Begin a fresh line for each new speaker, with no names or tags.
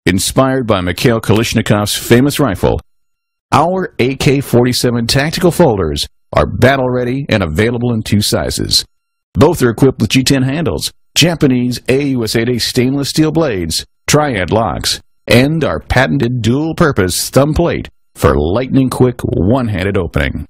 Inspired by Mikhail Kalashnikov's famous rifle, our AK-47 tactical folders are battle-ready and available in 2 sizes. Both are equipped with G10 handles, Japanese AUS-8A stainless steel blades, triad locks, and our patented dual-purpose thumb plate for lightning-quick one-handed opening.